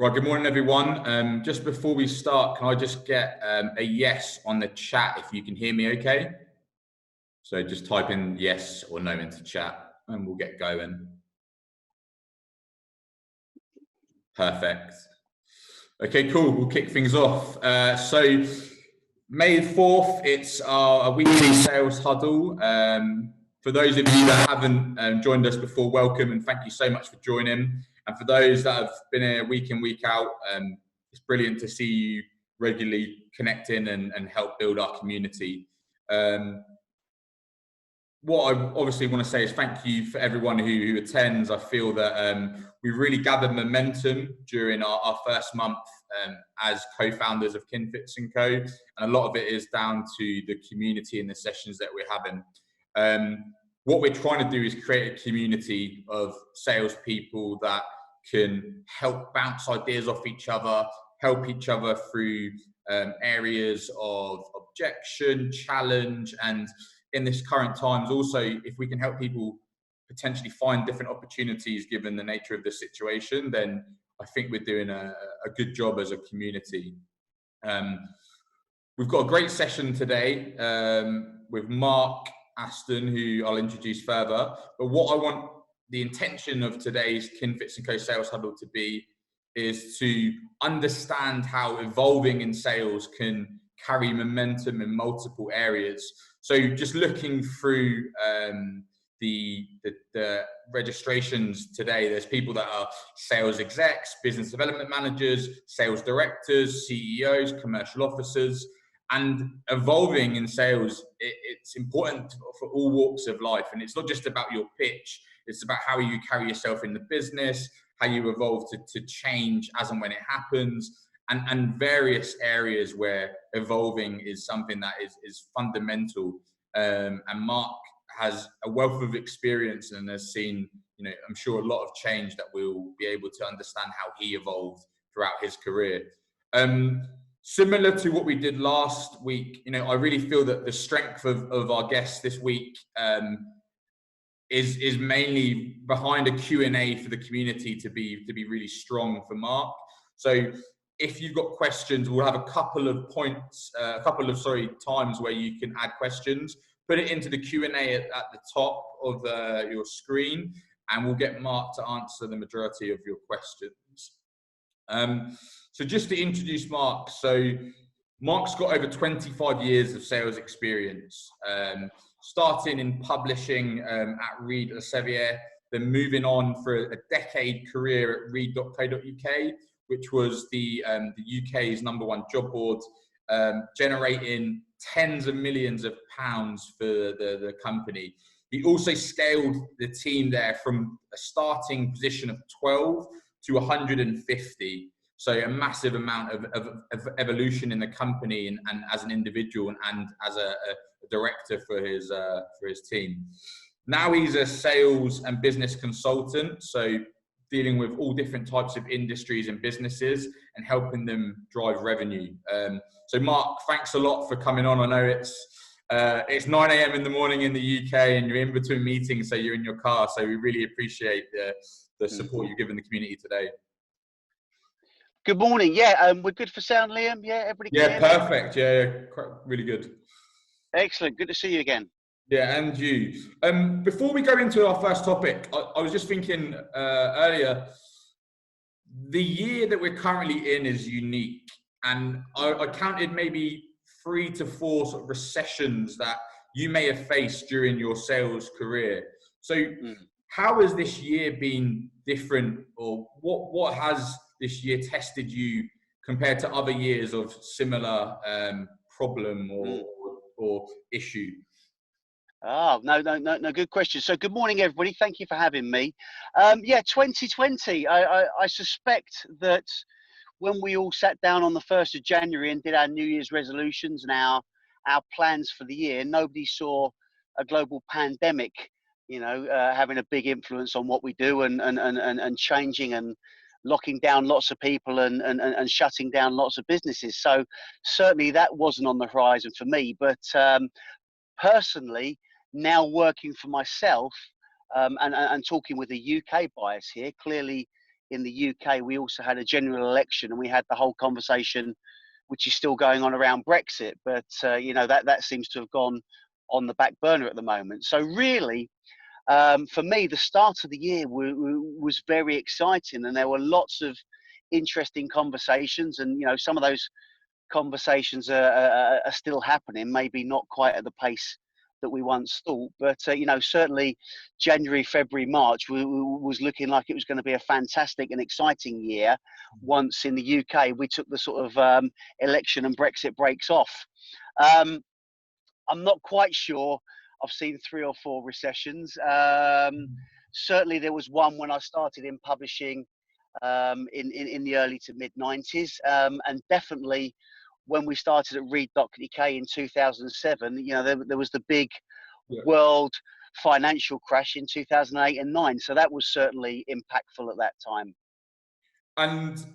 Right, good morning, everyone. Just before we start, can I just get a yes on the chat if you can hear me okay? So just type in yes or no into chat and we'll get going. Perfect. Okay, cool. We'll kick things off. So May 4th, it's our weekly sales huddle. For those of you that haven't joined us before, welcome and thank you so much for joining. And for those that have been here week in, week out, it's brilliant to see you regularly connecting and help build our community. What I obviously want to say is thank you for everyone who attends. I feel that we really gathered momentum during our first month as co-founders of KinFitz Co. And a lot of it is down to the community and the sessions that we're having. What we're trying to do is create a community of salespeople that can help bounce ideas off each other, help each other through areas of objection, challenge, and in this current times also, if we can help people potentially find different opportunities given the nature of the situation, then I think we're doing a good job as a community. We've got a great session today with Mark Asten, who I'll introduce further. But what I want the intention of today's KinFitz Co Sales Huddle to be is to understand how evolving in sales can carry momentum in multiple areas. So just looking through the registrations today, there's people that are sales execs, business development managers, sales directors, CEOs, commercial officers. And evolving in sales, it's important for all walks of life. And it's not just about your pitch, it's about how you carry yourself in the business, how you evolve to change as and when it happens, and various areas where evolving is something that is fundamental. And Mark has a wealth of experience and has seen, I'm sure a lot of change that we'll be able to understand how he evolved throughout his career. Similar to what we did last week, I really feel that the strength of our guests this week is mainly behind a Q&A for the community to be really strong for Mark. So if you've got questions, we'll have a couple of times where you can add questions. Put it into the Q&A at the top of your screen, and we'll get Mark to answer the majority of your questions. So just to introduce Mark, so Mark's got over 25 years of sales experience, starting in publishing at Reed Elsevier, then moving on for a decade career at reed.co.uk, which was the UK's #1 job board, generating tens of millions of pounds for the company. He also scaled the team there from a starting position of 12 to 150. So a massive amount of evolution in the company and as an individual and as a director for his team. Now he's a sales and business consultant, so dealing with all different types of industries and businesses and helping them drive revenue. So Mark, thanks a lot for coming on. I know it's 9 a.m. in the morning in the UK and you're in between meetings, so you're in your car. So we really appreciate the support you've given the community today. Good morning. Yeah, we're good for sound, Liam. Yeah, everybody. Yeah, perfect. Yeah, really good. Excellent. Good to see you again. Yeah, and you. Before we go into our first topic, I was just thinking earlier, the year that we're currently in is unique. And I counted maybe 3 to 4 sort of recessions that you may have faced during your sales career. So how has this year been different, or what has this year tested you compared to other years of similar problem or issue? Oh, no, good question. So good morning, everybody. Thank you for having me. Yeah, 2020, I suspect that when we all sat down on the 1st of January and did our New Year's resolutions and our plans for the year, nobody saw a global pandemic, having a big influence on what we do and changing and locking down lots of people and shutting down lots of businesses. So certainly that wasn't on the horizon for me. But personally, now working for myself and talking with a UK bias here, clearly, in the UK, we also had a general election, and we had the whole conversation, which is still going on around Brexit. But that seems to have gone on the back burner at the moment. So really, for me, the start of the year was very exciting, and there were lots of interesting conversations. And some of those conversations are still happening, maybe not quite at the pace that we once thought, but certainly January, February, March was looking like it was going to be a fantastic and exciting year. Once in the UK we took the sort of election and Brexit breaks off. I'm not quite sure. I've seen 3 or 4 recessions. Certainly there was one when I started in publishing in the early to mid 90s, and definitely when we started at Read.uk in 2007, there was the big world financial crash in 2008 and 9. So that was certainly impactful at that time. And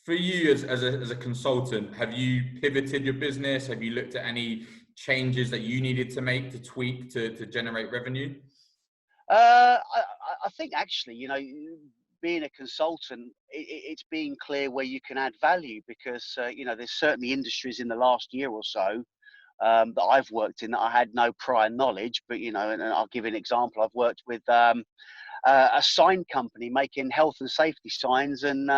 for you as a consultant, have you pivoted your business? Have you looked at any changes that you needed to make to tweak to generate revenue? I think actually, being a consultant, it's being clear where you can add value, because there's certainly industries in the last year or so that I've worked in that I had no prior knowledge. But and I'll give you an example. I've worked with a sign company making health and safety signs and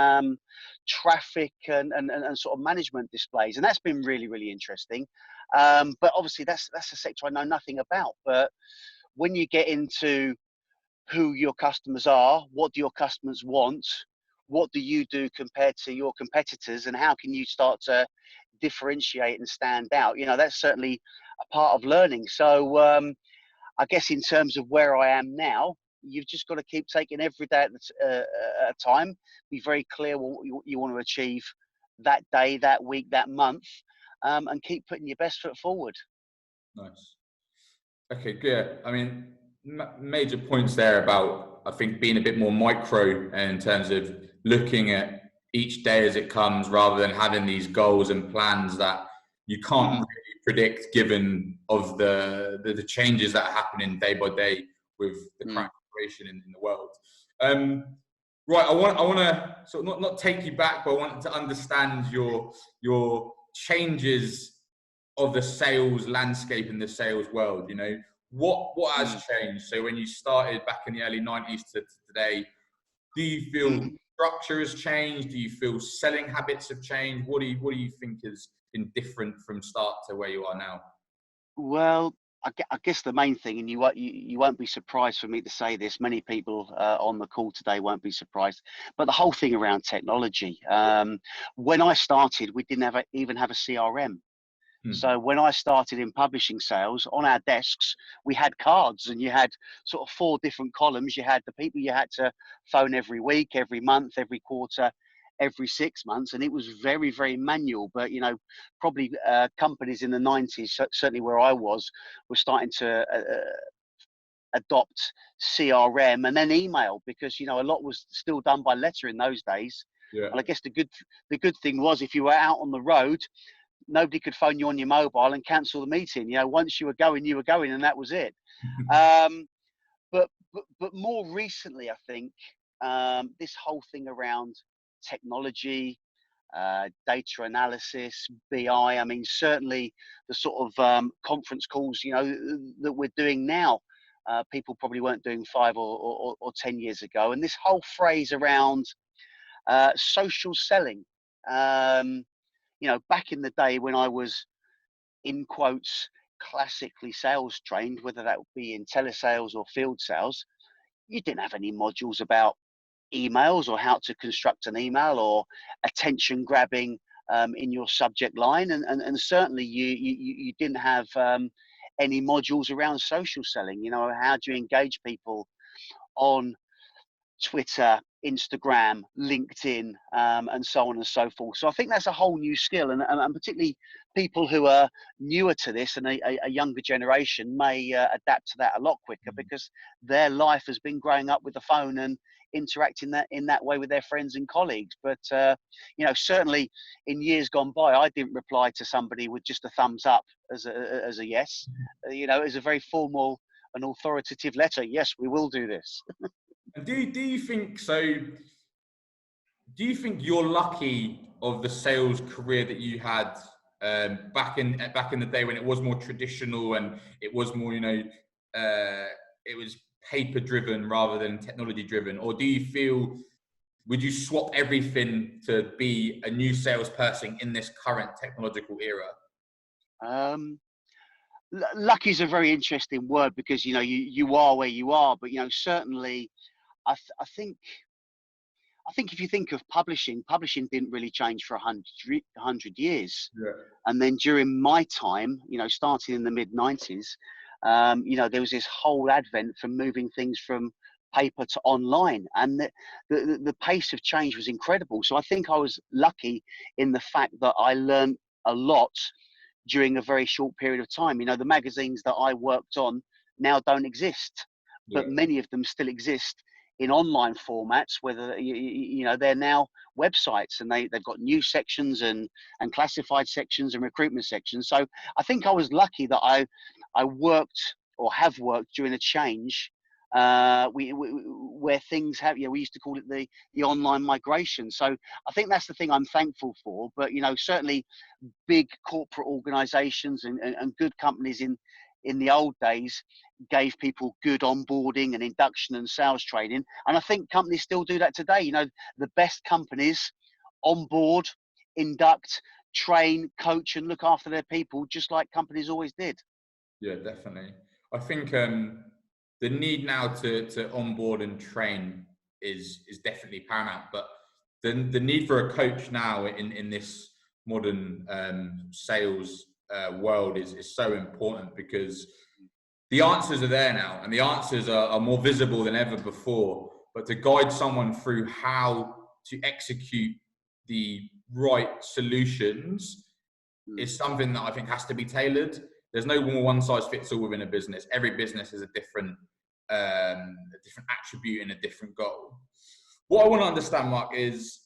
traffic and sort of management displays, and that's been really, really interesting. But obviously that's a sector I know nothing about. But when you get into who your customers are, what do your customers want, what do you do compared to your competitors, and how can you start to differentiate and stand out? That's certainly a part of learning. So I guess in terms of where I am now, you've just got to keep taking every day at a time, be very clear what you want to achieve that day, that week, that month, and keep putting your best foot forward. Nice. Okay, good. I mean, major points there about, I think, being a bit more micro in terms of looking at each day as it comes, rather than having these goals and plans that you can't really predict, given of the changes that are happening day by day with the current situation in the world. Right, I want to sort of not take you back, but I want to understand your changes of the sales landscape in the sales world. What has changed? So when you started back in the early 90s to today, do you feel structure has changed? Do you feel selling habits have changed? What do you think has been different from start to where you are now? Well, I guess the main thing, and you won't be surprised for me to say this, many people on the call today won't be surprised, but the whole thing around technology. When I started, we didn't even have a CRM. So when I started in publishing sales, on our desks, we had cards, and you had sort of 4 different columns. You had the people you had to phone every week, every month, every quarter, every 6 months. And it was very, very manual. But, probably companies in the 90s, certainly where I was, were starting to adopt CRM and then email, because, a lot was still done by letter in those days. Yeah. And I guess the good thing was, if you were out on the road, nobody could phone you on your mobile and cancel the meeting. Once you were going, and that was it. But more recently, I think this whole thing around technology, data analysis, BI. I mean, certainly the sort of conference calls, that we're doing now, people probably weren't doing 5 or 10 years ago. And this whole phrase around social selling. Back in the day when I was, in quotes, classically sales trained, whether that would be in telesales or field sales, you didn't have any modules about emails or how to construct an email or attention grabbing in your subject line. And certainly you didn't have any modules around social selling. How do you engage people on Twitter, Instagram, LinkedIn, and so on and so forth. So I think that's a whole new skill, and particularly people who are newer to this and a younger generation may adapt to that a lot quicker, because their life has been growing up with the phone and interacting in that way with their friends and colleagues. But certainly in years gone by, I didn't reply to somebody with just a thumbs up as a yes. As a very formal and authoritative letter. Yes, we will do this. And do you think so? do you think you're lucky of the sales career that you had back in the day when it was more traditional and it was more, it was paper driven rather than technology driven? Or do you feel, would you swap everything to be a new salesperson in this current technological era? Lucky is a very interesting word because you are where you are, but certainly I think if you think of publishing didn't really change for 100 years. Yeah. And then during my time, starting in the mid-90s, there was this whole advent from moving things from paper to online, and the pace of change was incredible. So I think I was lucky in the fact that I learned a lot during a very short period of time. The magazines that I worked on now don't exist, but many of them still exist in online formats, whether they're now websites, and they've got news sections and classified sections and recruitment sections. So I think I was lucky that I worked or have worked during a change where things have, we used to call it the online migration. So I think that's the thing I'm thankful for. But certainly big corporate organizations and good companies in the old days gave people good onboarding and induction and sales training. And I think companies still do that today. The best companies onboard, induct, train, coach, and look after their people, just like companies always did. Yeah, definitely. I think the need now to onboard and train is definitely paramount. But the need for a coach now in this modern sales world is so important, because the answers are there now, and the answers are more visible than ever before. But to guide someone through how to execute the right solutions is something that I think has to be tailored. There's no more one size fits all within a business. Every business is a different attribute and a different goal. What I want to understand, Mark, is,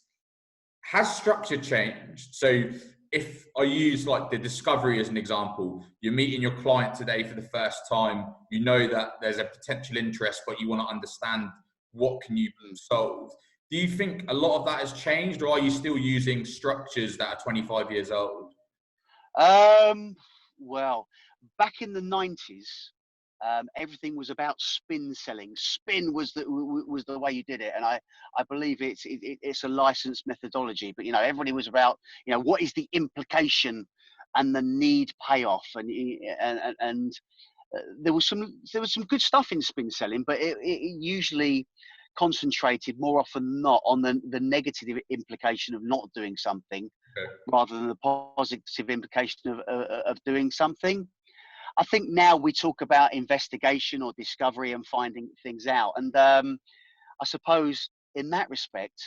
has structure changed? So if I use like the discovery as an example, you're meeting your client today for the first time, you know that there's a potential interest, but you want to understand what can you solve. Do you think a lot of that has changed, or are you still using structures that are 25 years old? Well, back in the 90s, everything was about spin selling. Spin was the way you did it, and I believe it's a licensed methodology. But everybody was about what is the implication and the need payoff, and there was some good stuff in spin selling, but it usually concentrated more often than not on the negative implication of not doing something, rather than the positive implication of doing something. I think now we talk about investigation or discovery and finding things out. And I suppose in that respect,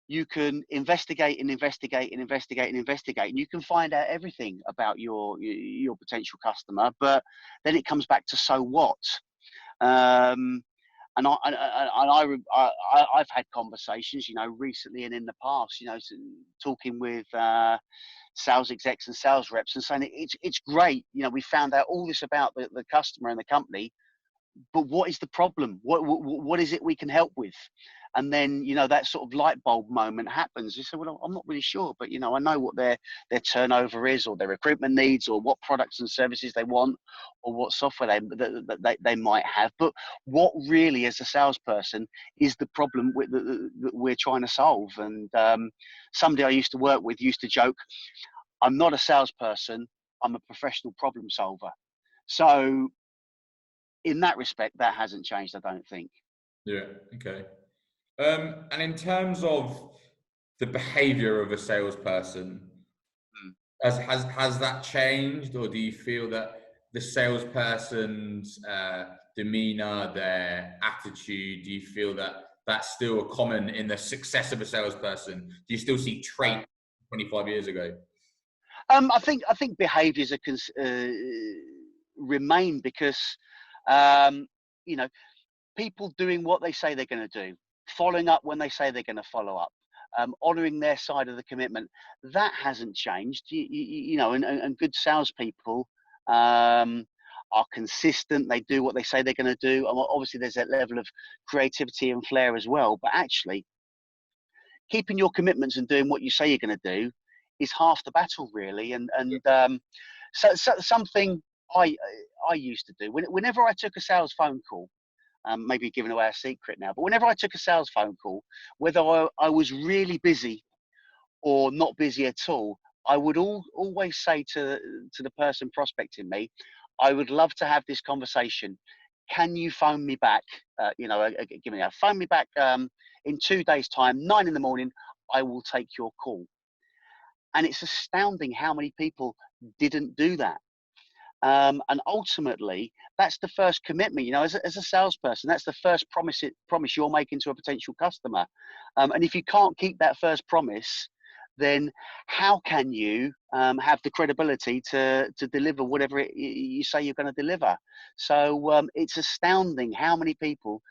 you can investigate and investigate and investigate and investigate, and you can find out everything about your potential customer. But then it comes back to, so what? And I've had conversations, recently and in the past, talking with sales execs and sales reps and saying it's great. We found out all this about the customer and the company, but what is the problem? What is it we can help with? And then, that sort of light bulb moment happens. You say, well, I'm not really sure, but, I know what their turnover is, or their recruitment needs, or what products and services they want, or what software they might have. But what really, as a salesperson, is the problem that we're trying to solve? And somebody I used to work with used to joke, I'm not a salesperson, I'm a professional problem solver. So in that respect, that hasn't changed, I don't think. Yeah, okay. And in terms of the behavior of a salesperson, has that changed, or do you feel that the salesperson's demeanor, their attitude, do you feel that that's still common in the success of a salesperson? Do you still see traits 25 years ago? I think behaviours remain, because people doing what they say they're going to do, following up when they say they're going to follow up, honouring their side of the commitment, that hasn't changed. And good salespeople are consistent. They do what they say they're going to do. And obviously, there's that level of creativity and flair as well. But actually, keeping your commitments and doing what you say you're going to do is half the battle, really. And so something I used to do whenever I took a sales phone call. Maybe giving away a secret now, but whenever I took a sales phone call, whether I was really busy or not busy at all, I would always say to the person prospecting me, I would love to have this conversation. Can you phone me back? Give me that. Phone me back in 2 days' time, 9 in the morning. I will take your call. And it's astounding how many people didn't do that. And ultimately, that's the first commitment. As a salesperson, that's the first promise you're making to a potential customer. And if you can't keep that first promise, then how can you have the credibility to deliver whatever you say you're going to deliver? So it's astounding how many people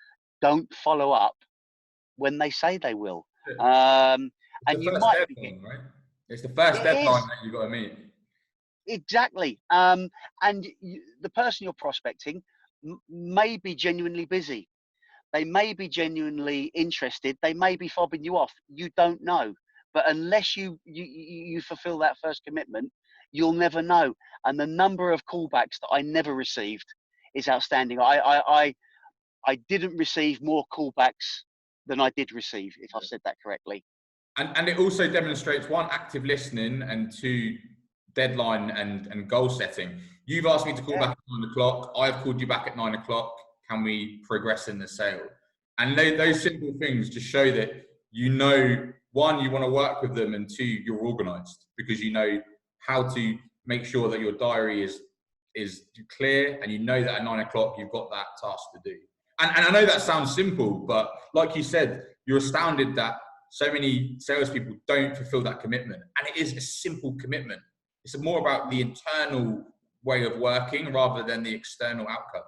don't follow up when they say they will. And you might deadline, right? It's the first deadline that you've got to meet. Exactly. The person you're prospecting may be genuinely busy. They may be genuinely interested. They may be fobbing you off. You don't know. But unless you fulfill that first commitment, you'll never know. And the number of callbacks that I never received is outstanding. I didn't receive more callbacks than I did receive, if I've said that correctly. And it also demonstrates, one, active listening, and two, deadline and goal setting. You've asked me to call back at 9 o'clock. I've called you back at 9 o'clock. Can we progress in the sale? And those simple things just show that, one, you want to work with them, and two, you're organized, because you know how to make sure that your diary is clear, and you know that at 9 o'clock you've got that task to do. And I know that sounds simple, but like you said, you're astounded that so many salespeople don't fulfill that commitment. And it is a simple commitment. It's more about the internal way of working rather than the external outcome.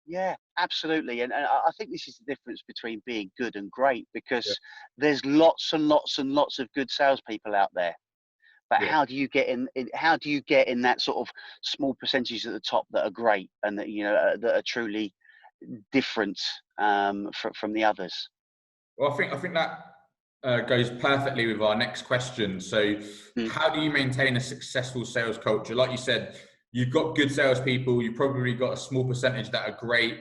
Yeah, absolutely. And I think this is the difference between being good and great, because there's lots and lots and lots of good salespeople out there. But how do you get in? How do you get in that sort of small percentage at the top that are great and that that are truly different from the others? Well, I think that goes perfectly with our next question. So, how do you maintain a successful sales culture? Like you said, you've got good salespeople. You've probably got a small percentage that are great.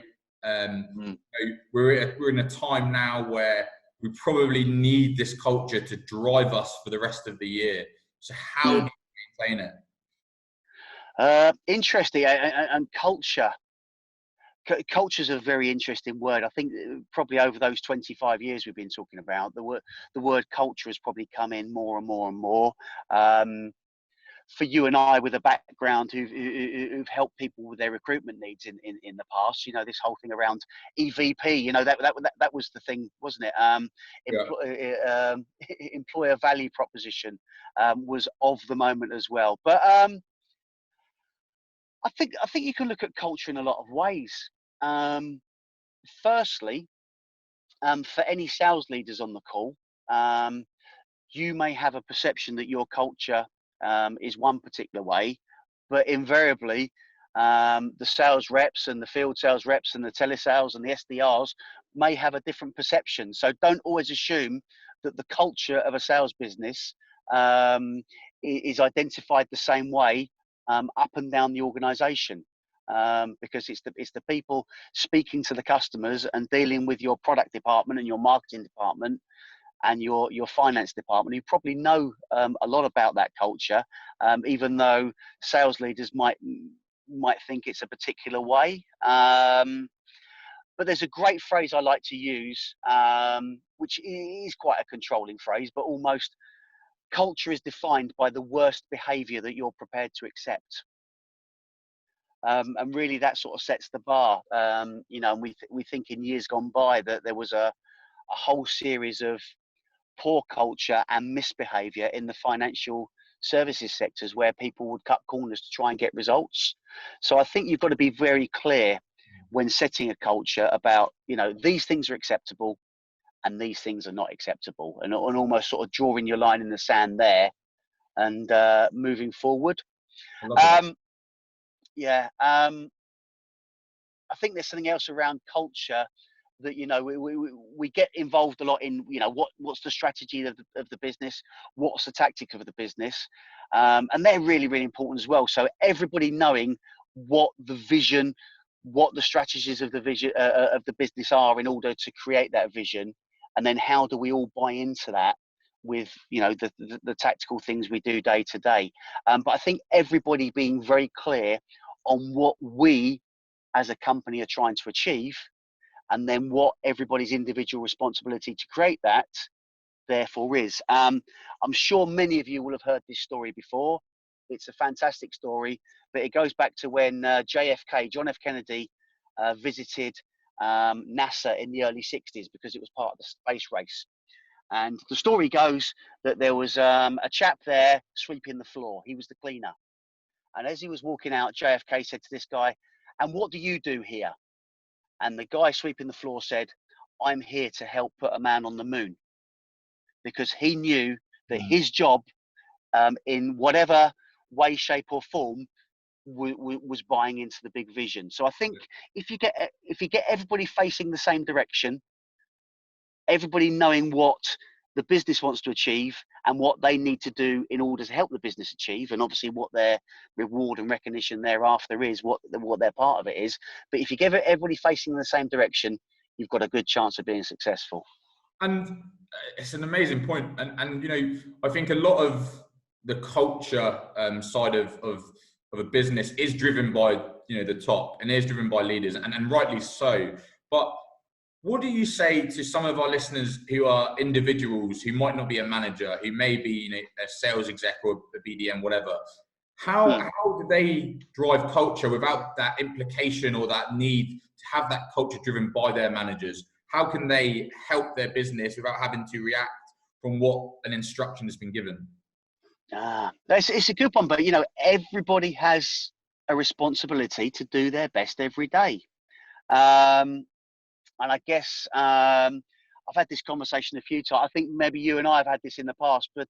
We're in a time now where we probably need this culture to drive us for the rest of the year. So, how do you maintain it? Interesting. And culture. Culture is a very interesting word. I think probably over those 25 years we've been talking about, the word culture has probably come in more and more and more. For you and I, with a background who've helped people with their recruitment needs in the past, this whole thing around EVP, that was the thing, wasn't it? Employer value proposition was of the moment as well. But I think you can look at culture in a lot of ways. Firstly, for any sales leaders on the call, you may have a perception that your culture is one particular way, but invariably the sales reps and the field sales reps and the telesales and the SDRs may have a different perception. So don't always assume that the culture of a sales business is identified the same way up and down the organization. Because it's the people speaking to the customers and dealing with your product department and your marketing department and your finance department, who probably know a lot about that culture, even though sales leaders might think it's a particular way. But there's a great phrase I like to use, which is quite a controlling phrase, but almost: culture is defined by the worst behavior that you're prepared to accept. And really that sort of sets the bar. And we think in years gone by that there was a whole series of poor culture and misbehavior in the financial services sectors where people would cut corners to try and get results. So I think you've got to be very clear when setting a culture about, these things are acceptable and these things are not acceptable, and almost sort of drawing your line in the sand there and moving forward. I think there's something else around culture that, you know, we get involved a lot in, you know, what's the strategy of the business, what's the tactic of the business, and they're really, really important as well. So everybody knowing what the vision, what the strategies of the vision of the business are in order to create that vision, and then how do we all buy into that with, you know, the tactical things we do day to day. But I think everybody being very clear on what we as a company are trying to achieve, and then what everybody's individual responsibility to create that therefore is. I'm sure many of you will have heard this story before. It's a fantastic story, but it goes back to when JFK, John F. Kennedy, visited NASA in the early 60s because it was part of the space race. And the story goes that there was a chap there sweeping the floor. He was the cleaner. And as he was walking out, JFK said to this guy, "And what do you do here?" And the guy sweeping the floor said, "I'm here to help put a man on the moon." Because he knew that his job, in whatever way, shape or form, was buying into the big vision. So I think if you get everybody facing the same direction, everybody knowing what the business wants to achieve and what they need to do in order to help the business achieve, and obviously what their reward and recognition thereafter is, what their part of it is. But if you give everybody facing in the same direction, you've got a good chance of being successful. And it's an amazing point. And you know, I think a lot of the culture side of a business is driven by, you know, the top, and is driven by leaders, and rightly so. But what do you say to some of our listeners who are individuals who might not be a manager, who may be, you know, a sales exec or a BDM, whatever? How do they drive culture without that implication or that need to have that culture driven by their managers? How can they help their business without having to react from what an instruction has been given? It's a good one, but, you know, everybody has a responsibility to do their best every day. And I guess I've had this conversation a few times. I think maybe you and I have had this in the past, but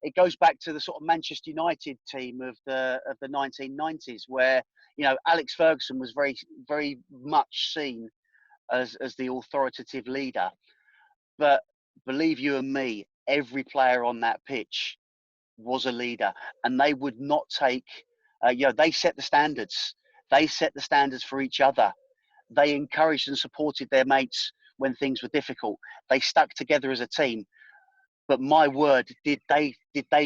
it goes back to the sort of Manchester United team of the 1990s, where, you know, Alex Ferguson was very, very much seen as the authoritative leader. But believe you and me, every player on that pitch was a leader, and they would not take, you know, they set the standards. They set the standards for each other. They encouraged and supported their mates when things were difficult. They stuck together as a team. But my word, did they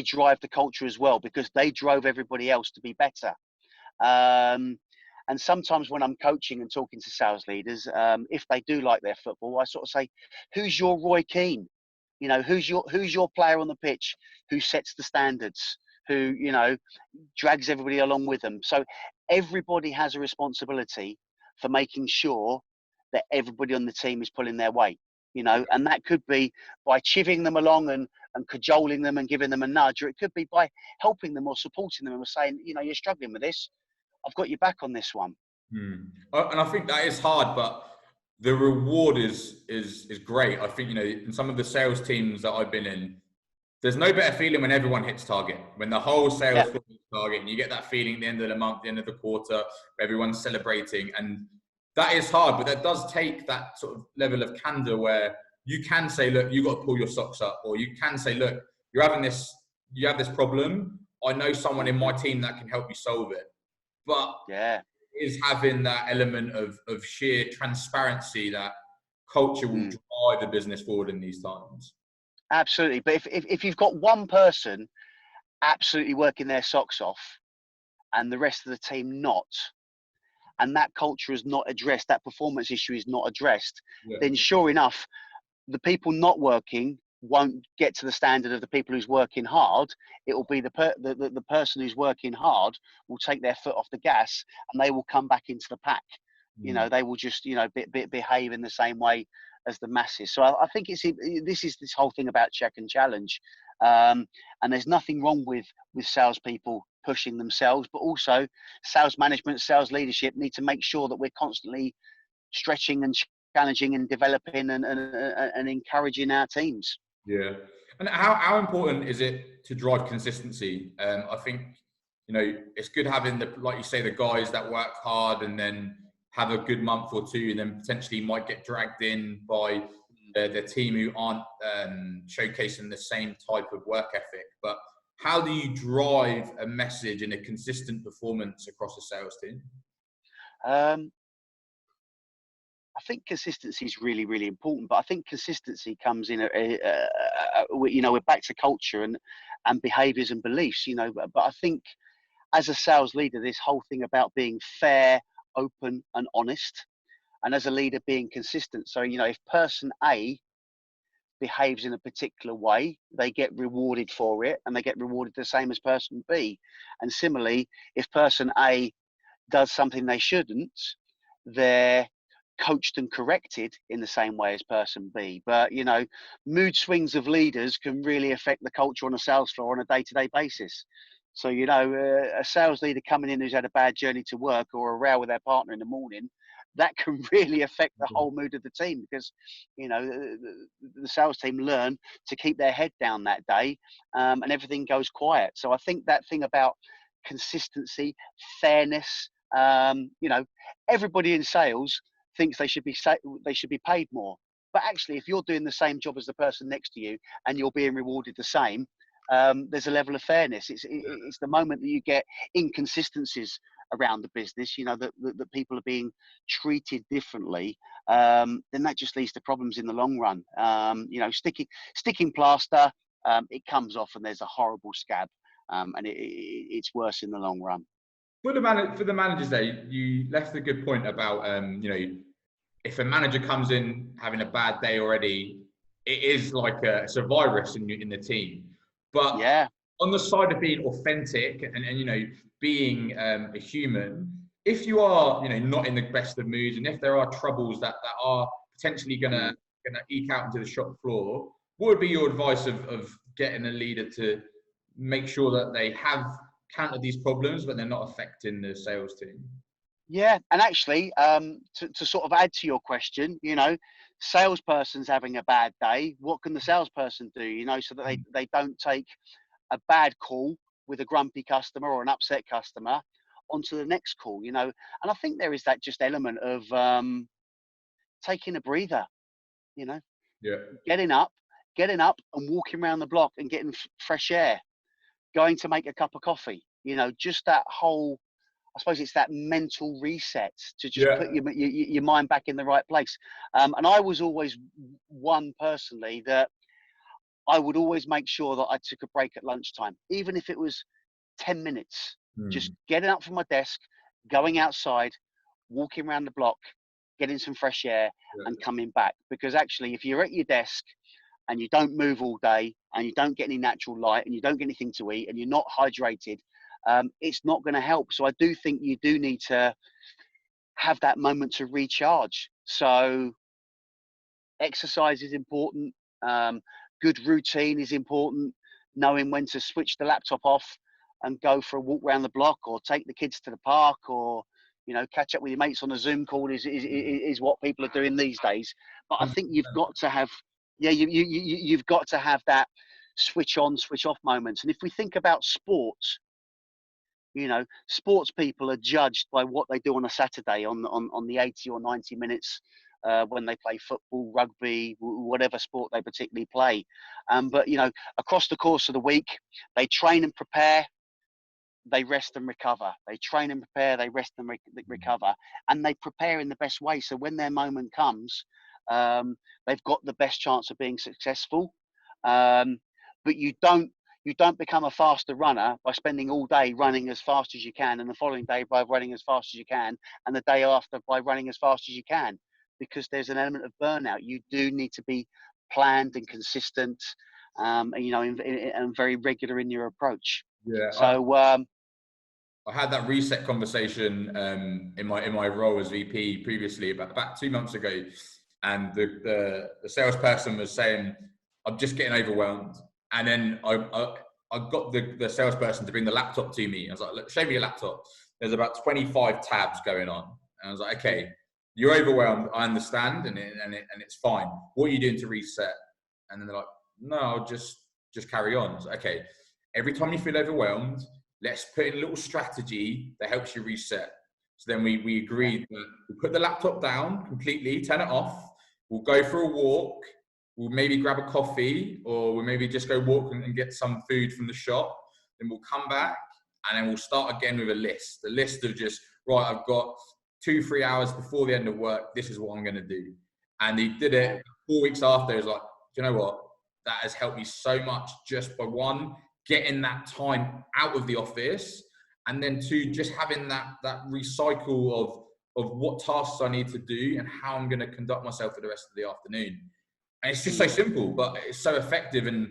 drive the culture as well? Because they drove everybody else to be better. And sometimes when I'm coaching and talking to sales leaders, if they do like their football, I sort of say, "Who's your Roy Keane? You know, who's your player on the pitch who sets the standards, who, you know, drags everybody along with them?" So everybody has a responsibility for making sure that everybody on the team is pulling their weight, you know, and that could be by chivvying them along and cajoling them and giving them a nudge, or it could be by helping them or supporting them and saying, "You know, you're struggling with this. I've got your back on this one." And I think that is hard, but the reward is great. I think, you know, in some of the sales teams that I've been in, there's no better feeling when everyone hits target, when the whole sales force hits target, and you get that feeling at the end of the month, the end of the quarter, everyone's celebrating. And that is hard, but that does take that sort of level of candor where you can say, "Look, you got to pull your socks up," or you can say, "Look, you have this problem. I know someone in my team that can help you solve it." But is having that element of sheer transparency, that culture will drive the business forward in these times. Absolutely. But if you've got one person absolutely working their socks off and the rest of the team not, and that culture is not addressed, that performance issue is not addressed, then sure enough, the people not working won't get to the standard of the people who's working hard. It will be the person who's working hard will take their foot off the gas, and they will come back into the pack. You know, they will just, you know, behave in the same way as the masses. So I think this whole thing about check and challenge, and there's nothing wrong with salespeople pushing themselves, but also sales management, sales leadership need to make sure that we're constantly stretching and challenging and developing and encouraging our teams. Yeah. And how important is it to drive consistency? I think, you know, it's good having like you say, the guys that work hard and then have a good month or two, and then potentially might get dragged in by the team who aren't showcasing the same type of work ethic. But how do you drive a message and a consistent performance across a sales team? I think consistency is really, really important, but I think consistency comes in, we're back to culture and behaviors and beliefs, but I think as a sales leader, this whole thing about being fair, open and honest, and as a leader being consistent. So, if person A behaves in a particular way, they get rewarded for it, and they get rewarded the same as person B. And similarly, if person A does something they shouldn't, they're coached and corrected in the same way as person B. But, mood swings of leaders can really affect the culture on a sales floor on a day-to-day basis. So, a sales leader coming in who's had a bad journey to work or a row with their partner in the morning, that can really affect the whole mood of the team, because, the sales team learn to keep their head down that day, and everything goes quiet. So I think that thing about consistency, fairness, everybody in sales thinks they should be paid more. But actually, if you're doing the same job as the person next to you and you're being rewarded the same, there's a level of fairness. It's the moment that you get inconsistencies around the business, that people are being treated differently, then that just leads to problems in the long run. Sticking plaster, it comes off and there's a horrible scab, and it's worse in the long run. For the managers there, you left a good point about, if a manager comes in having a bad day already, it is like it's a virus in the team. But yeah, on the side of being authentic and being a human, if you are not in the best of moods, and if there are troubles that are potentially gonna eke out into the shop floor, what would be your advice of getting a leader to make sure that they have countered these problems but they're not affecting the sales team? Yeah, and actually, to sort of add to your question, salesperson's having a bad day. What can the salesperson do, so that they don't take a bad call with a grumpy customer or an upset customer onto the next call, And I think there is that just element of taking a breather, Yeah. getting up and walking around the block and getting fresh air, going to make a cup of coffee, just that whole, I suppose it's that mental reset to just put your mind back in the right place. And I was always one personally that I would always make sure that I took a break at lunchtime, even if it was 10 minutes, just getting up from my desk, going outside, walking around the block, getting some fresh air and coming back. Because actually, if you're at your desk and you don't move all day and you don't get any natural light and you don't get anything to eat and you're not hydrated, it's not going to help. So I do think you do need to have that moment to recharge. So exercise is important. Good routine is important. Knowing when to switch the laptop off and go for a walk around the block, or take the kids to the park, or catch up with your mates on a Zoom call is what people are doing these days. But I think you've got to have, you've got to have that switch on, switch off moments. And if we think about sports, sports people are judged by what they do on a Saturday on the 80 or 90 minutes when they play football, rugby, whatever sport they particularly play. But across the course of the week, they train and prepare, they rest and recover. They train and prepare, they rest and recover, and they prepare in the best way. So when their moment comes, they've got the best chance of being successful. But you don't become a faster runner by spending all day running as fast as you can, and the following day by running as fast as you can, and the day after by running as fast as you can, because there's an element of burnout. You do need to be planned and consistent, and very regular in your approach. Yeah. So I had that reset conversation in my role as VP previously about 2 months ago, and the salesperson was saying, "I'm just getting overwhelmed." And then I got the salesperson to bring the laptop to me. I was like, "Look, show me your laptop." There's about 25 tabs going on, and I was like, "Okay, you're overwhelmed. I understand, and it's fine. What are you doing to reset?" And then they're like, "No, I'll just carry on." I was like, "Okay, every time you feel overwhelmed, let's put in a little strategy that helps you reset." So then we agreed that we put the laptop down completely, turn it off. We'll go for a walk. We'll maybe grab a coffee, or we'll maybe just go walk and get some food from the shop. Then we'll come back, and then we'll start again with a list of just, right, I've got 2-3 hours before the end of work. This is what I'm going to do. And he did it 4 weeks after. He was like, do you know what? That has helped me so much, just by one, getting that time out of the office, and then two, just having that recycle of what tasks I need to do and how I'm going to conduct myself for the rest of the afternoon. And it's just so simple, but it's so effective. And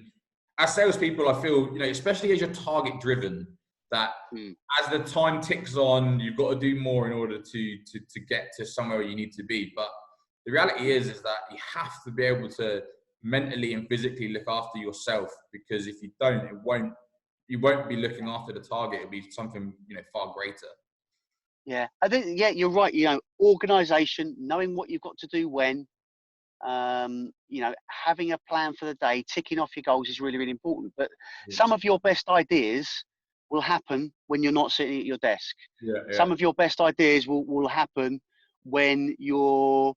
as salespeople, I feel, especially as you're target driven, that as the time ticks on, you've got to do more in order to get to somewhere you need to be. But the reality is that you have to be able to mentally and physically look after yourself, because if you don't, you won't be looking after the target. It'll be something, far greater. Yeah, I think, you're right. Organization, knowing what you've got to do when, having a plan for the day, ticking off your goals is really, really important. But some of your best ideas will happen when you're not sitting at your desk. Some of your best ideas will happen when you're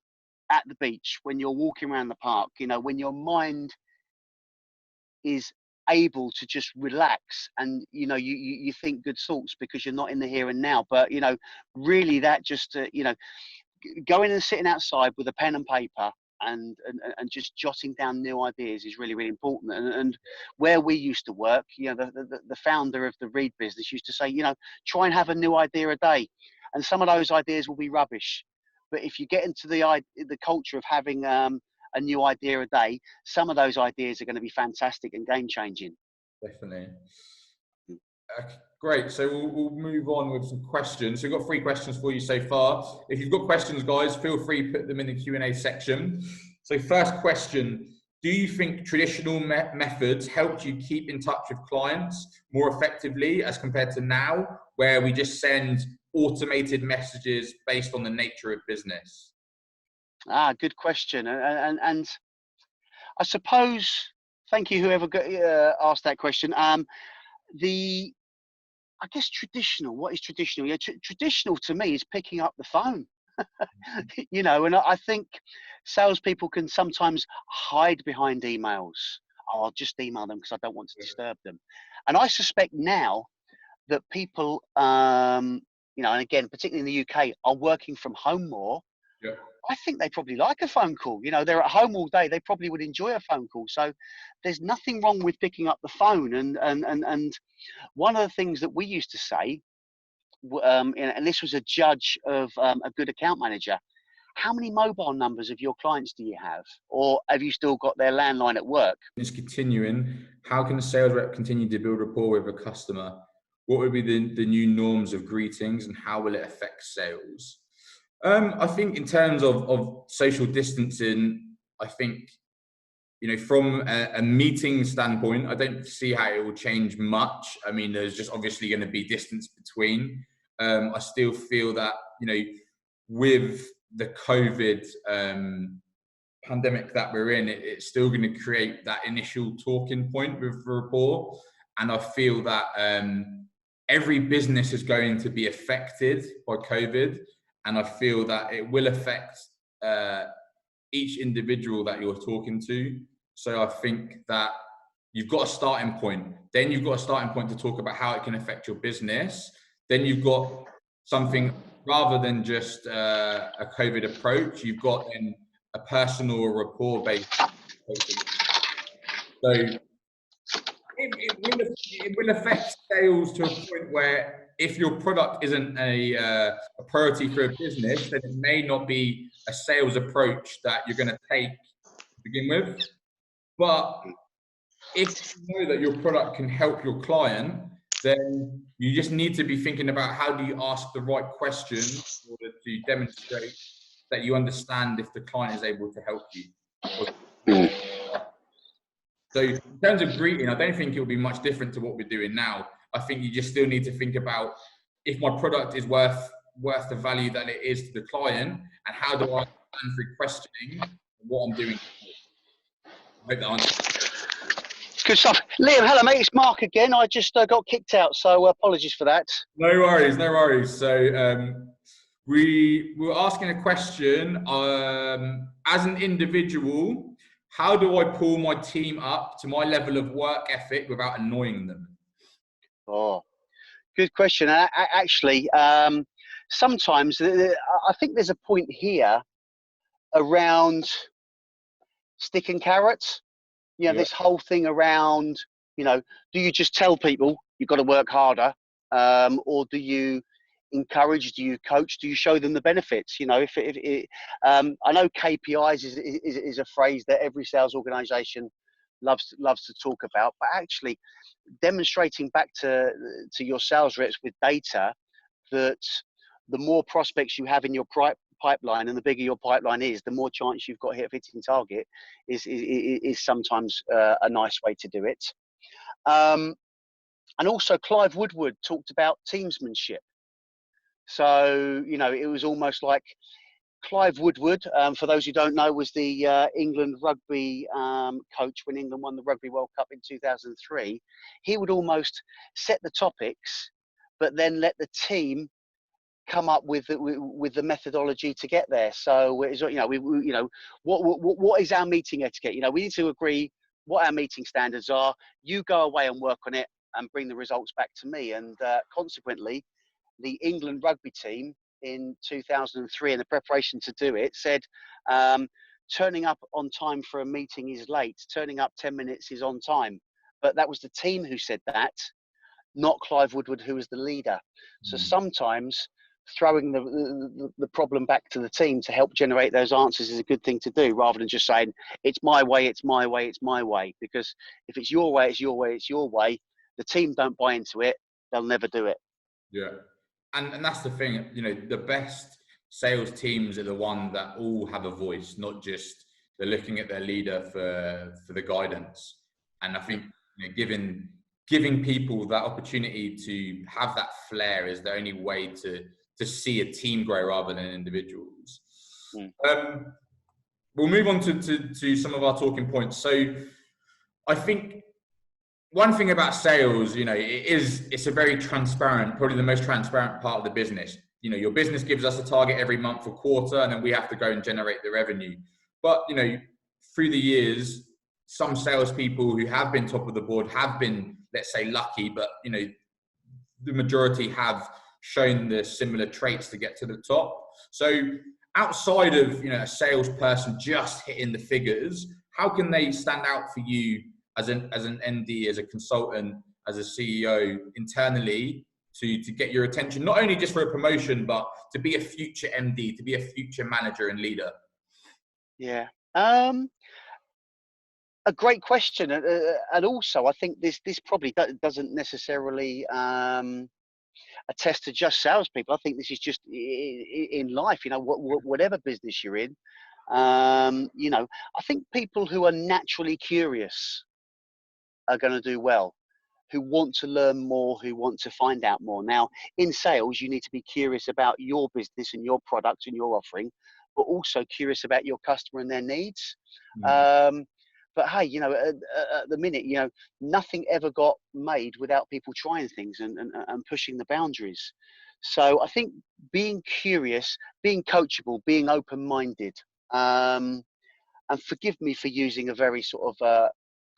at the beach, when you're walking around the park, when your mind is able to just relax, and you think good thoughts because you're not in the here and now. But really, that just going and sitting outside with a pen and paper and just jotting down new ideas is really, really important. And where we used to work, the founder of the Reed business used to say, try and have a new idea a day, and some of those ideas will be rubbish. But if you get into the culture of having a new idea a day, some of those ideas are going to be fantastic and game changing. Definitely. Great. So we'll move on with some questions. So we've got 3 questions for you so far. If you've got questions, guys, feel free to put them in the Q&A section. So first question, do you think traditional methods helped you keep in touch with clients more effectively as compared to now, where we just send automated messages based on the nature of business? Good question. And I suppose, thank you, whoever asked that question. I guess traditional, what is traditional? Yeah, traditional to me is picking up the phone, and I think salespeople can sometimes hide behind emails. Oh, I'll just email them because I don't want to disturb them. And I suspect now that people, and again, particularly in the UK, are working from home more. Yeah. I think they probably like a phone call. They're at home all day. They probably would enjoy a phone call. So there's nothing wrong with picking up the phone. And one of the things that we used to say, and this was a judge of a good account manager, how many mobile numbers of your clients do you have? Or have you still got their landline at work? Just continuing, how can a sales rep continue to build rapport with a customer? What would be the new norms of greetings, and how will it affect sales? I think in terms of social distancing, I think, from a meeting standpoint, I don't see how it will change much. I mean, there's just obviously going to be distance between. I still feel that, with the COVID pandemic that we're in, it's still going to create that initial talking point with rapport. And I feel that every business is going to be affected by COVID. And I feel that it will affect each individual that you're talking to. So I think that you've got a starting point. Then you've got a starting point to talk about how it can affect your business. Then you've got something rather than just a COVID approach. You've got then a personal or rapport-based approach. So it will affect sales to a point where, if your product isn't a priority for a business, then it may not be a sales approach that you're going to take to begin with. But if you know that your product can help your client, then you just need to be thinking about how do you ask the right questions in order to demonstrate that you understand if the client is able to help you. So in terms of greeting, I don't think it will be much different to what we're doing now. I think you just still need to think about, if my product is worth the value that it is to the client, and how do I plan through questioning what I'm doing. I hope that answers. Good stuff. Liam, hello mate, it's Mark again. I just got kicked out, so apologies for that. No worries. So we were asking a question, as an individual, how do I pull my team up to my level of work ethic without annoying them? Oh, good question. Actually, sometimes I think there's a point here around stick and carrots. Yeah. This whole thing around, do you just tell people you've got to work harder, or do you encourage, do you coach, do you show them the benefits? I know KPIs is a phrase that every sales organization loves to talk about, but actually demonstrating back to your sales reps with data that the more prospects you have in your pipeline and the bigger your pipeline is, the more chance you've got hitting target is sometimes a nice way to do it. And also Clive Woodward talked about teamsmanship. So, it was almost like Clive Woodward, for those who don't know, was the England rugby coach when England won the Rugby World Cup in 2003. He would almost set the topics, but then let the team come up with the methodology to get there. So, what is our meeting etiquette? We need to agree what our meeting standards are. You go away and work on it and bring the results back to me. And consequently, the England rugby team in 2003, in the preparation to do it, said turning up on time for a meeting is late, turning up 10 minutes is on time. But that was the team who said that, not Clive Woodward, who was the leader. So sometimes throwing the problem back to the team to help generate those answers is a good thing to do, rather than just saying it's my way, it's my way, it's my way. Because if it's your way, it's your way, it's your way, the team don't buy into it, they'll never do it. Yeah. And that's the thing, the best sales teams are the one that all have a voice, not just they're looking at their leader for the guidance. And I think giving people that opportunity to have that flair is the only way to see a team grow rather than individuals. We'll move on to some of our talking points. So I think one thing about sales, it's a very transparent, probably the most transparent part of the business. Your business gives us a target every month or quarter, and then we have to go and generate the revenue. But, through the years, some salespeople who have been top of the board have been, let's say, lucky, but, the majority have shown the similar traits to get to the top. So outside of, a salesperson just hitting the figures, how can they stand out for you as an MD, as a consultant, as a CEO internally to get your attention, not only just for a promotion, but to be a future MD, to be a future manager and leader? Yeah. A great question. And also, I think this probably doesn't necessarily attest to just salespeople. I think this is just in life, whatever business you're in. I think people who are naturally curious are going to do well, who want to learn more, who want to find out more. Now, in sales, you need to be curious about your business and your product and your offering, but also curious about your customer and their needs. But hey, at the minute, nothing ever got made without people trying things and pushing the boundaries. So I think being curious, being coachable, being open-minded, and forgive me for using a very sort of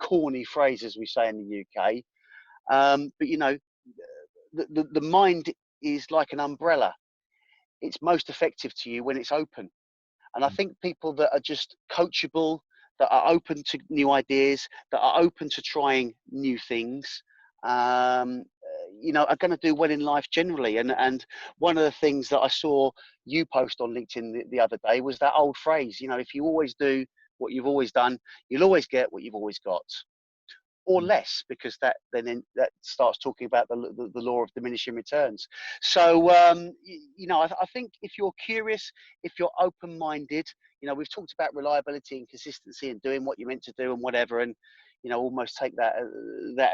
corny phrase, as we say in the UK, but the mind is like an umbrella. It's most effective to you when it's open. And I think people that are just coachable, that are open to new ideas, that are open to trying new things, are going to do well in life generally. And one of the things that I saw you post on LinkedIn the other day was that old phrase, if you always do what you've always done, you'll always get what you've always got, or less, because that starts talking about the law of diminishing returns. So, I think if you're curious, if you're open-minded, we've talked about reliability and consistency and doing what you're meant to do and whatever, and, almost take that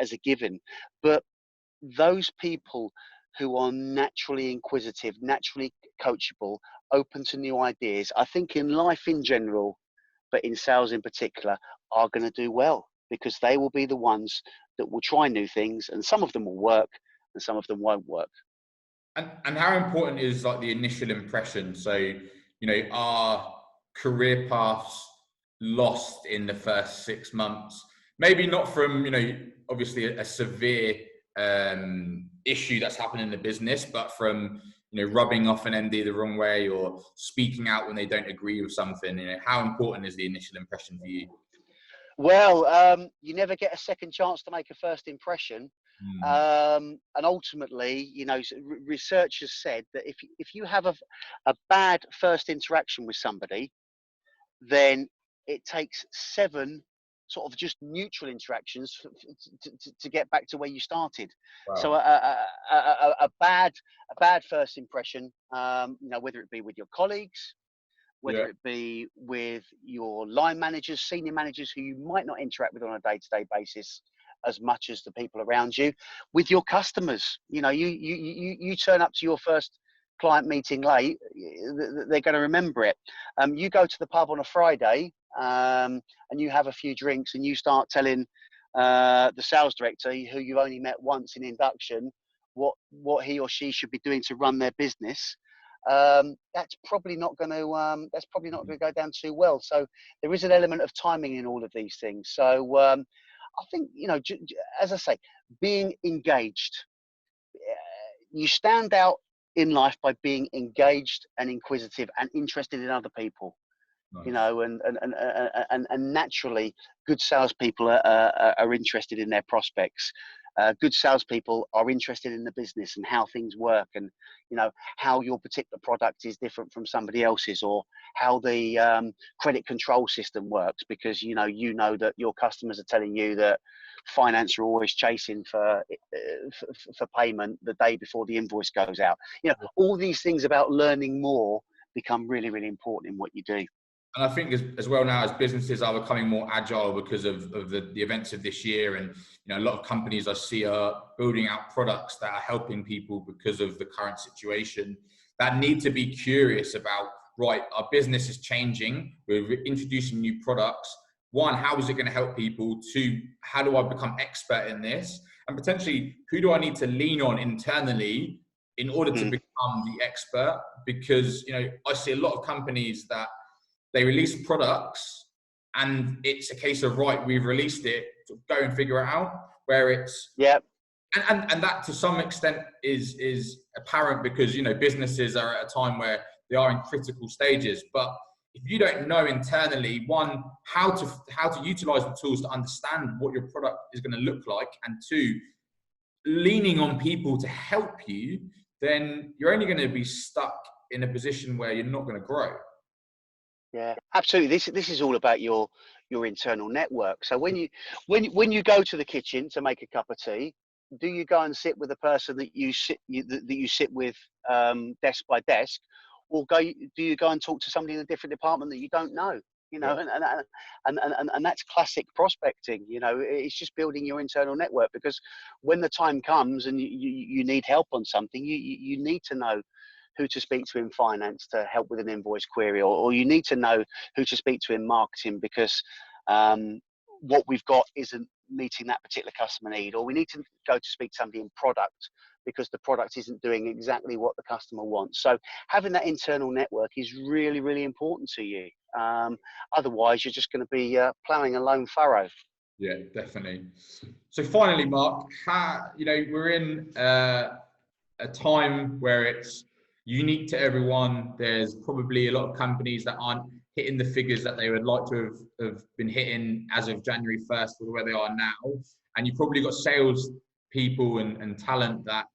as a given. But those people who are naturally inquisitive, naturally coachable, open to new ideas, I think in life in general, but in sales in particular, are going to do well, because they will be the ones that will try new things, and some of them will work and some of them won't work. And how important is like the initial impression? So, are career paths lost in the first 6 months? Maybe not from, obviously a severe issue that's happened in the business, but from, rubbing off an MD the wrong way or speaking out when they don't agree with something. How important is the initial impression for you? Well, you never get a second chance to make a first impression. Mm. And ultimately, research has said that if you have a bad first interaction with somebody, then it takes 7 sort of just neutral interactions to get back to where you started. Wow. So a bad first impression, whether it be with your colleagues, whether it be with your line managers, senior managers who you might not interact with on a day-to-day basis as much as the people around you, with your customers. You turn up to your first client meeting late, they're going to remember it. You go to the pub on a Friday and you have a few drinks and you start telling the sales director, who you've only met once in induction, what he or she should be doing to run their business. That's probably not going to go down too well. So there is an element of timing in all of these things. So I think, as I say, being engaged. You stand out in life by being engaged and inquisitive and interested in other people. Nice. And naturally, good salespeople are interested in their prospects. Good salespeople are interested in the business and how things work, and how your particular product is different from somebody else's, or how the credit control system works, because you know that your customers are telling you that finance are always chasing for payment the day before the invoice goes out. All these things about learning more become really, really important in what you do. And I think as well now, as businesses are becoming more agile because of the events of this year, and a lot of companies I see are building out products that are helping people because of the current situation, that need to be curious about, right, our business is changing, we're introducing new products. 1, how is it going to help people? 2, how do I become expert in this? And potentially, who do I need to lean on internally in order to become the expert? Because I see a lot of companies that they release products and it's a case of, right, we've released it, go and figure it out, where it's and that to some extent is apparent because businesses are at a time where they are in critical stages. But if you don't know internally, 1, how to utilize the tools to understand what your product is going to look like, and 2, leaning on people to help you, then you're only going to be stuck in a position where you're not going to grow. Yeah, absolutely. This is all about your internal network. So when you go to the kitchen to make a cup of tea, do you go and sit with the person that you sit with desk by desk, or do you go and talk to somebody in a different department that you don't know? And that's classic prospecting. It's just building your internal network, because when the time comes and you need help on something, you need to know who to speak to in finance to help with an invoice query, or you need to know who to speak to in marketing because what we've got isn't meeting that particular customer need, or we need to go to speak to somebody in product because the product isn't doing exactly what the customer wants. So having that internal network is really, really important to you. Otherwise, you're just going to be ploughing a lone furrow. Yeah, definitely. So finally, Mark, we're in a time where it's unique to everyone. There's probably a lot of companies that aren't hitting the figures that they would like to have been hitting as of January 1st or where they are now. And you've probably got sales people and talent that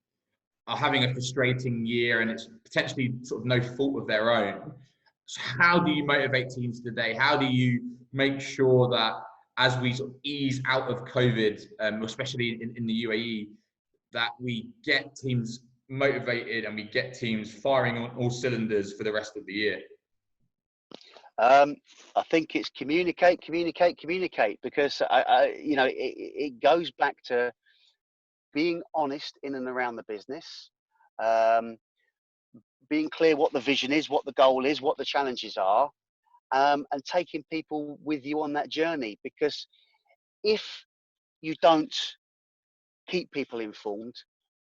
are having a frustrating year, and it's potentially sort of no fault of their own. So how do you motivate teams today? How do you make sure that as we sort of ease out of COVID, especially in the UAE, that we get teams motivated and we get teams firing on all cylinders for the rest of the year? I think it's communicate, because it goes back to being honest in and around the business, being clear what the vision is, what the goal is, what the challenges are, and taking people with you on that journey. Because if you don't keep people informed,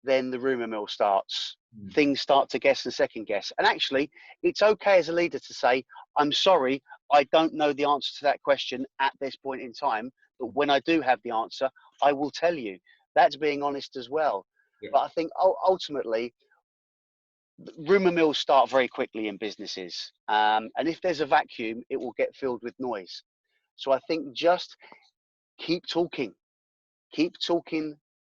then the rumor mill starts. things start to guess and second guess. And actually, it's okay as a leader to say, I'm sorry, I don't know the answer to that question at this point in time, but when I do have the answer, I will tell you. That's being honest as well. Yeah. But I think ultimately, rumor mills start very quickly in businesses. And if there's a vacuum, it will get filled with noise. So I think just keep talking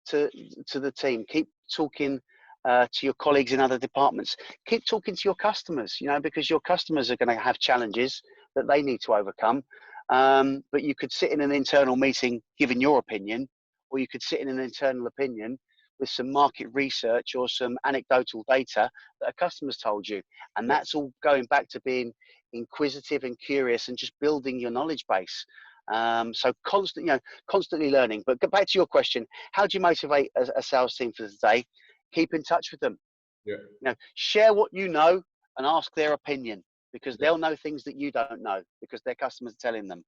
to the team, keep talking to your colleagues in other departments, keep talking to your customers, because your customers are going to have challenges that they need to overcome. But you could sit in an internal meeting giving your opinion, or you could sit in an internal opinion with some market research or some anecdotal data that a customer's told you. And that's all going back to being inquisitive and curious and just building your knowledge base. So constantly learning. But get back to your question, how do you motivate a sales team for today? Keep in touch with them. Share what you know and ask their opinion, because they'll know things that you don't know because their customers are telling them.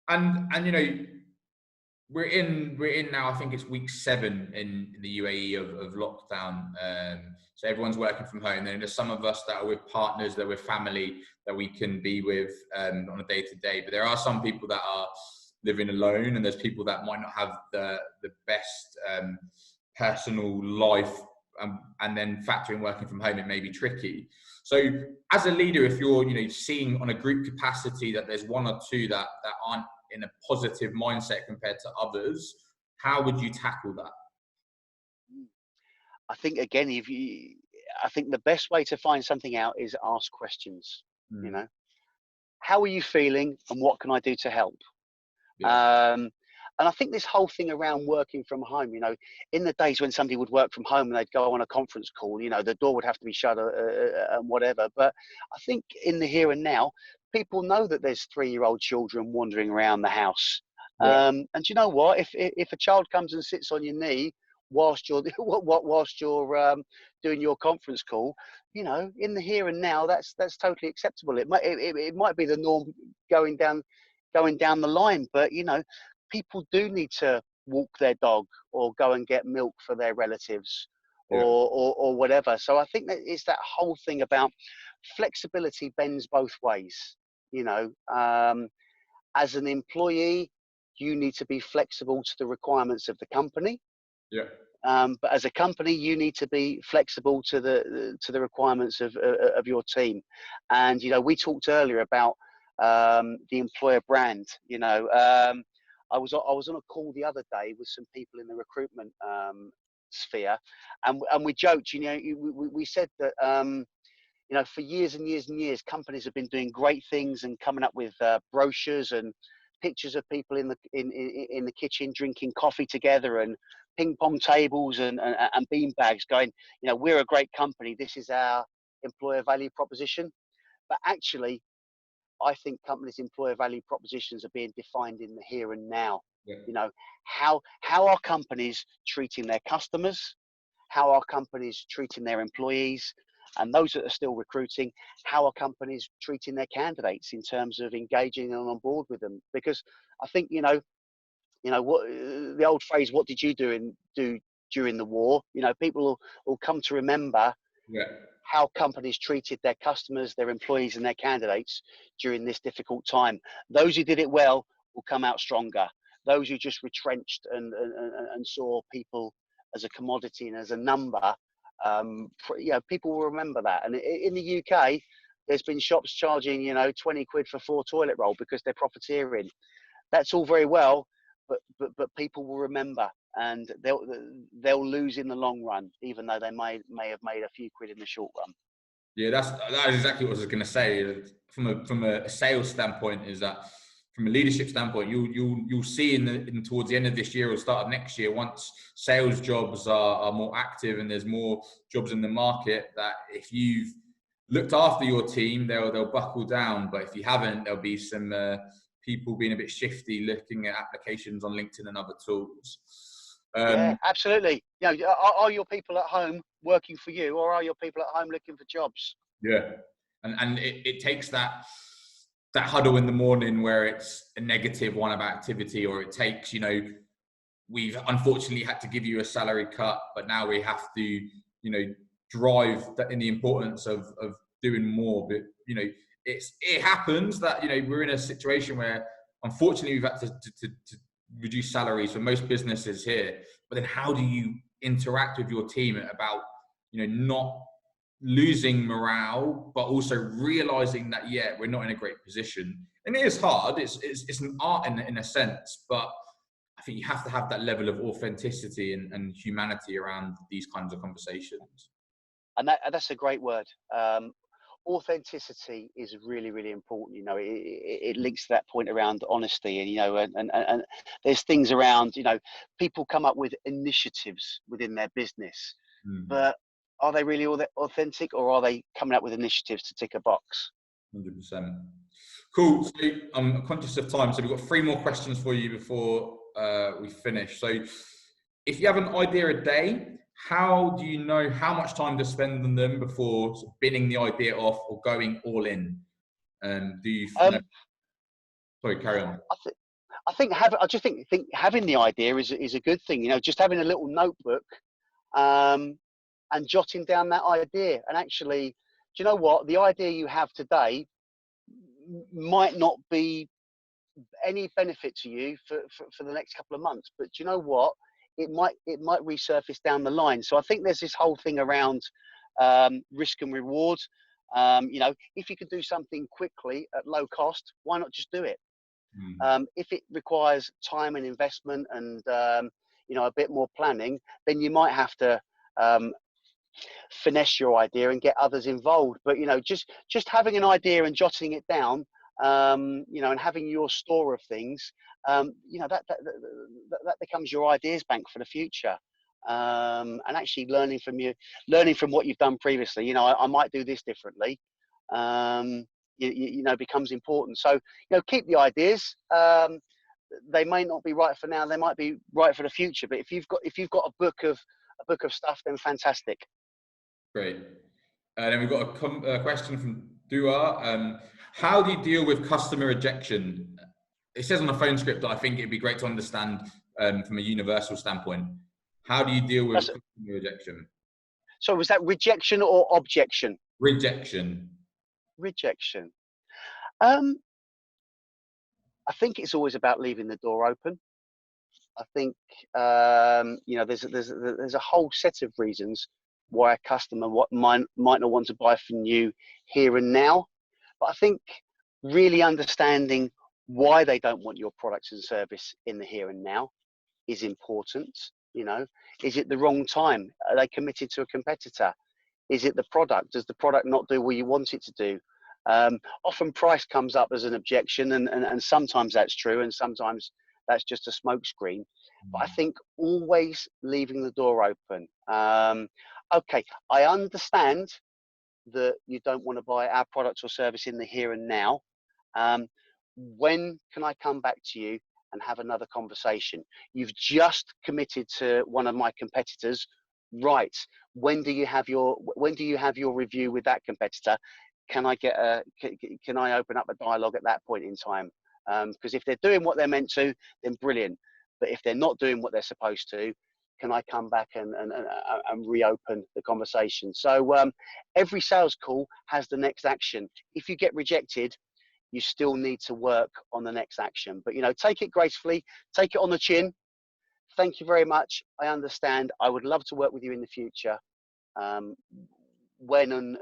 And we're in now, I think it's week 7 in the UAE of lockdown. So everyone's working from home. And there's some of us that are with partners, that are with family, that we can be with on a day-to-day. But there are some people that are living alone, and there's people that might not have the best personal life, and then factoring working from home, it may be tricky. So as a leader, if you're seeing on a group capacity that there's one or two that aren't in a positive mindset compared to others, how would you tackle that? I think again, I think the best way to find something out is ask questions. How are you feeling, and what can I do to help? And I think this whole thing around working from home, in the days when somebody would work from home and they'd go on a conference call, the door would have to be shut and whatever. But I think in the here and now, people know that there's 3-year-old children wandering around the house. And you know what? If a child comes and sits on your knee whilst you're doing your conference call, in the here and now, that's totally acceptable. It might be the norm going down the line, but people do need to walk their dog or go and get milk for their relatives or whatever. So I think that it's that whole thing about flexibility bends both ways. As an employee, you need to be flexible to the requirements of the company. But as a company, you need to be flexible to the requirements of your team. And we talked earlier about the employer brand. I was on a call the other day with some people in the recruitment sphere, and we joked. We said that for years and years and years, companies have been doing great things and coming up with brochures and pictures of people in the kitchen drinking coffee together, and ping pong tables and bean bags, going, we're a great company. This is our employer value proposition. But actually, I think companies' employer value propositions are being defined in the here and now. How are companies treating their customers? How are companies treating their employees? And those that are still recruiting, how are companies treating their candidates in terms of engaging and on board with them? Because I think what the old phrase, "What did you do during the war?" People will come to remember how companies treated their customers, their employees, and their candidates during this difficult time. Those who did it well will come out stronger. Those who just retrenched and saw people as a commodity and as a number, people will remember that. And in the UK, there's been shops charging 20 quid for 4 toilet roll because they're profiteering. That's all very well, but people will remember, and they'll lose in the long run, even though they may have made a few quid in the short run. Yeah, that is exactly what I was going to say. From a sales standpoint, is that from a leadership standpoint, you'll see in towards the end of this year or start of next year, once sales jobs are more active and there's more jobs in the market, that if you've looked after your team, they'll buckle down. But if you haven't, there'll be some people being a bit shifty, looking at applications on LinkedIn and other tools. Yeah, absolutely. Are your people at home working for you, or are your people at home looking for jobs? Yeah, and it takes that huddle in the morning where it's a negative one about activity, or it takes, we've unfortunately had to give you a salary cut, but now we have to, drive that in the importance of doing more. But you know, it happens that, you know, we're in a situation where unfortunately we've had to reduce salaries for most businesses here. But then how do you interact with your team about, you know, not losing morale, but also realizing that, yeah, we're not in a great position. And it is hard. It's an art in a sense, but I think you have to have that level of authenticity and humanity around these kinds of conversations. And that's a great word. Authenticity is really, really important. You know, it links to that point around honesty, and, you know, and there's things around, you know, people come up with initiatives within their business, but are they really authentic, or are they coming up with initiatives to tick a box? 100%. Cool. So I'm conscious of time, so we've got 3 more questions for you before we finish. So if you have an idea a day, how do you know how much time to spend on them before sort of binning the idea off or going all in? Do you know? Sorry, carry on. I just think having the idea is a good thing. You know, just having a little notebook, and jotting down that idea. And actually, do you know what? The idea you have today might not be any benefit to you for the next couple of months, but do you know what? It might resurface down the line. So I think there's this whole thing around risk and reward. You know, if you can do something quickly at low cost, why not just do it? If it requires time and investment and you know, a bit more planning, then you might have to finesse your idea and get others involved. But, you know, just having an idea and jotting it down, you know, and having your store of things, you know, that becomes your ideas bank for the future. And actually learning from what you've done previously. You know, I might do this differently. You know, becomes important. So, you know, keep the ideas. They may not be right for now. They might be right for the future. But if you've got a book of stuff, then fantastic. Great. And then we've got a question from Dua. How do you deal with customer rejection? It says on the phone script that I think it'd be great to understand from a universal standpoint. How do you deal with customer rejection? So was that rejection or objection? Rejection. Rejection. I think it's always about leaving the door open. I think you know, there's a whole set of reasons why a customer might not want to buy from you here and now. But I think really understanding why they don't want your products and service in the here and now is important. You know, is it the wrong time? Are they committed to a competitor? Is it the product? Does the product not do what you want it to do? Often price comes up as an objection, and sometimes that's true, and sometimes that's just a smokescreen. But I think always leaving the door open. Okay, I understand that you don't want to buy our product or service in the here and now. When can I come back to you and have another conversation? You've just committed to one of my competitors, right? When do you have your review with that competitor? Can I open up a dialogue at that point in time? Because if they're doing what they're meant to, then brilliant. But if they're not doing what they're supposed to, can I come back and reopen the conversation? So every sales call has the next action. If you get rejected, you still need to work on the next action. But, you know, take it gracefully, take it on the chin. Thank you very much. I understand. I would love to work with you in the future. When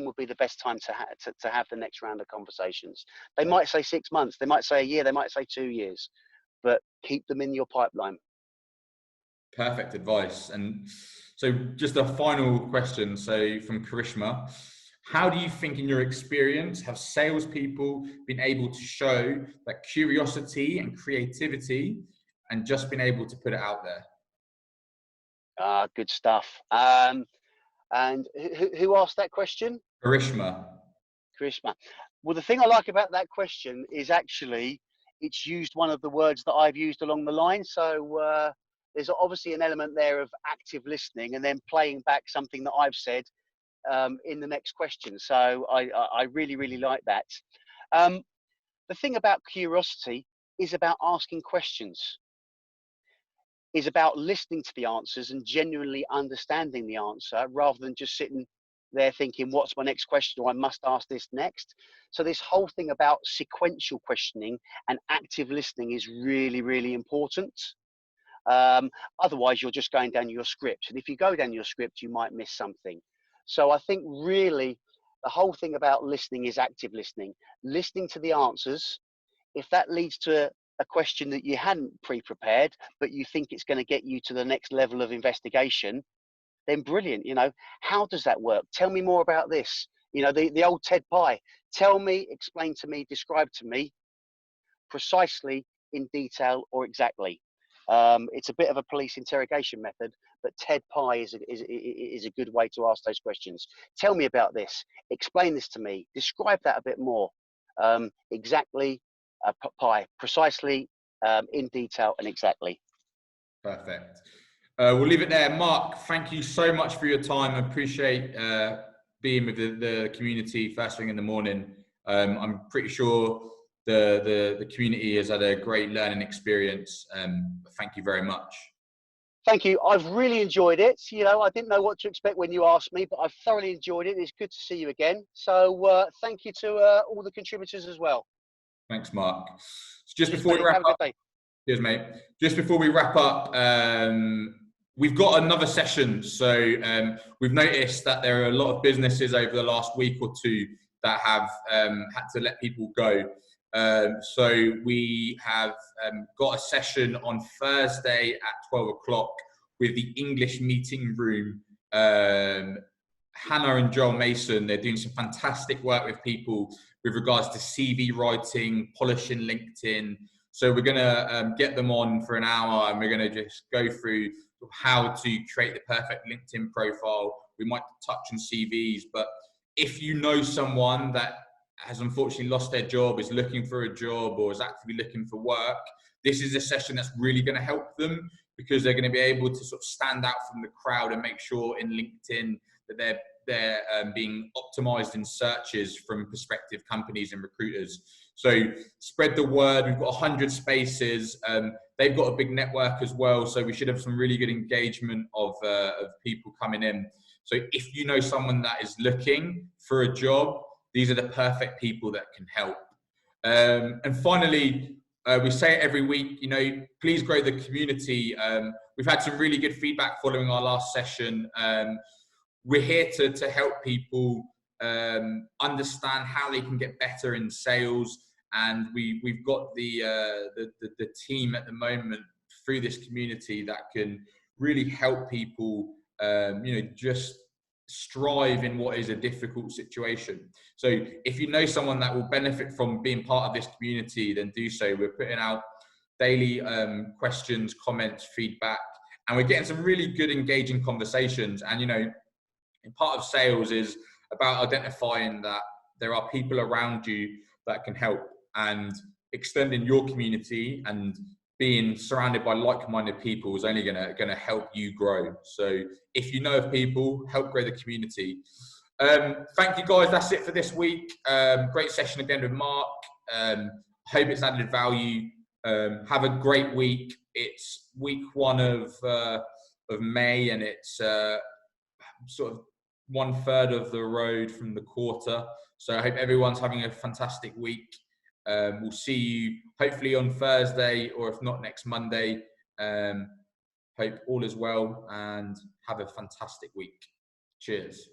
would be the best time to have the next round of conversations? They might say 6 months, they might say a year, they might say 2 years, but keep them in your pipeline. Perfect advice. And so just a final question. So from Karishma, how do you think in your experience have salespeople been able to show that curiosity and creativity and just been able to put it out there? Good stuff. And who asked that question? Karishma. Well, the thing I like about that question is actually it's used one of the words that I've used along the line. So there's obviously an element there of active listening and then playing back something that I've said in the next question. So I really, really like that. The thing about curiosity is about asking questions. is about listening to the answers and genuinely understanding the answer rather than just sitting there thinking, what's my next question, or I must ask this next. So this whole thing about sequential questioning and active listening is really, really important. Otherwise, you're just going down your script. And if you go down your script, you might miss something. So I think really the whole thing about listening is active listening, listening to the answers. If that leads to a question that you hadn't pre-prepared, but you think it's going to get you to the next level of investigation, then brilliant. You know, how does that work? Tell me more about this. You know, the old Ted Pie. Tell me, explain to me, describe to me precisely, in detail, or exactly. It's a bit of a police interrogation method, but Ted Pie is a good way to ask those questions. Tell me about this. Explain this to me. Describe that a bit more. Exactly, Pie. Precisely, in detail, and exactly. Perfect. We'll leave it there. Mark, thank you so much for your time. I appreciate being with the community first thing in the morning. I'm pretty sure the community has had a great learning experience. Thank you very much. Thank you. I've really enjoyed it. You know, I didn't know what to expect when you asked me, but I've thoroughly enjoyed it. It's good to see you again. So thank you to all the contributors as well. Thanks, Mark. So just before we wrap up, have a good day. Cheers, mate. Just before we wrap up, we've got another session. So we've noticed that there are a lot of businesses over the last week or two that have had to let people go. So we have got a session on Thursday at 12 o'clock with the English meeting room. Hannah and Joel Mason, they're doing some fantastic work with people with regards to CV writing, polishing LinkedIn. So we're going to get them on for an hour and we're going to just go through how to create the perfect LinkedIn profile. We might touch on CVs, but if you know someone that has unfortunately lost their job, is looking for a job or is actively looking for work, this is a session that's really going to help them because they're going to be able to sort of stand out from the crowd and make sure in LinkedIn that they're being optimized in searches from prospective companies and recruiters. So spread the word. We've got 100 spaces. They've got a big network as well. So we should have some really good engagement of people coming in. So if you know someone that is looking for a job, these are the perfect people that can help. And finally, we say it every week, you know, please grow the community. We've had some really good feedback following our last session. We're here to help people understand how they can get better in sales. And we've got the team at the moment through this community that can really help people, you know, just strive in what is a difficult situation. So if you know someone that will benefit from being part of this community, then do so. We're putting out daily questions, comments, feedback, and we're getting some really good engaging conversations. And, you know, part of sales is about identifying that there are people around you that can help, and extending your community and being surrounded by like-minded people is only gonna help you grow. So if you know of people, help grow the community. Thank you guys. That's it for this week. Great session again with Mark. Hope it's added value. Have a great week. It's week 1 of May, and it's sort of 1/3 of the road from the quarter. So I hope everyone's having a fantastic week. We'll see you hopefully on Thursday, or if not next Monday. Hope all is well and have a fantastic week. Cheers.